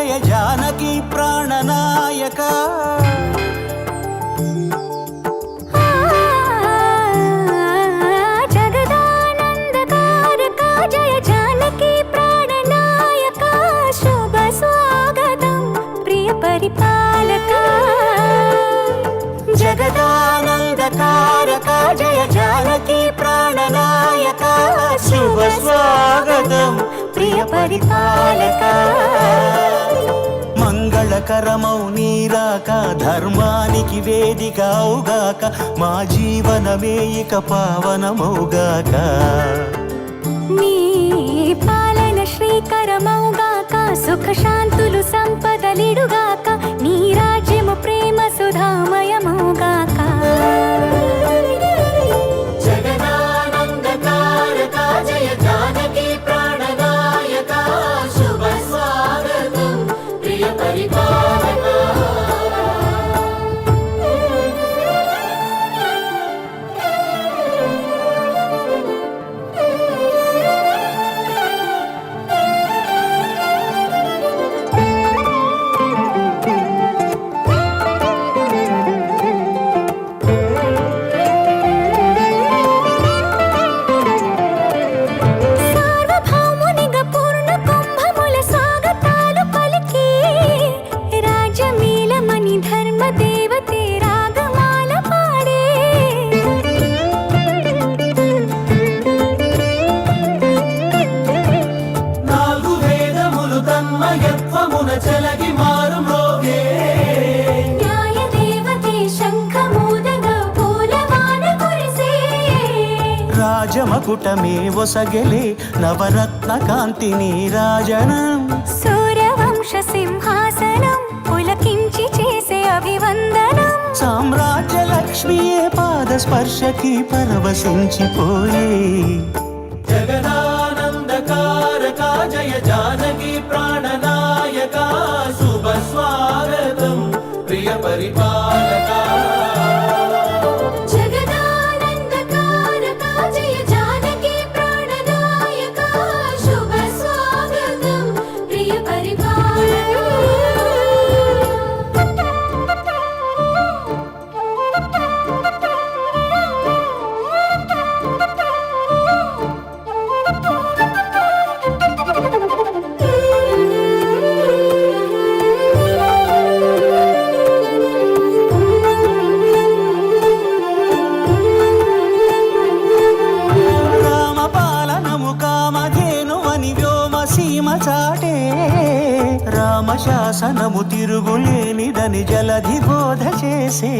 జయ జానకి ప్రాణనాయక జగదానందకారక జయ జానకి ప్రాణనాయక శుభ స్వాగతం ప్రియ పరిపాలక జగదానందకారక జయ జానకి ప్రాణనాయక శుభ స్వాగతం ప్రియ పరిపాలక మంగళకరమౌ నీరాక ధర్మానికి వేదిక అవుగాక మా జీవనమే ఇక పావనమౌగాక నీ పాలన శ్రీకరమౌగాక సుఖ శాంతులు సంపదలిడుగాక నీ రాజ్యము ప్రేమ సుధామయమౌగాక జగదానందకారక జయ జానకి ప్రాణనాయక శుభ స్వాగతం ప్రియ పరిపాలక సార్వభౌమునిగా పూర్ణ కుంభముల స్వాగతాలు పలికి రాజమీలమణి ధర్మ దేవతే రాగమాల పాడే నాలుగు వేదములు తన్మయత్వమున చెలగి మారు మ్రోగే న్యాయ దేవతే శంఖమూదగా పూలవాన కురిసే రాజమకుటమే ఒసగెలే నవరత్న కాంతి నీరాజనం సూర్యవంశ సింహాసనం పులకించి చేసే అభివందనం సామ్రాజ్య లక్ష్మియే పాద స్పర్శకి పరవశించిపోయే జగదానందకారక జయ జానకి ప్రాణనాయక శుభ స్వాగతం ప్రియ పరిపాలక జగదానందకారక జయ జానకి ప్రాణనాయక శుభ స్వాగతం ప్రియ రామపాలనము కామధేనువని వ్యోమ సీమ చాటే రామశాసనము తిరుగులేనిదని జలధి బోధ చేసే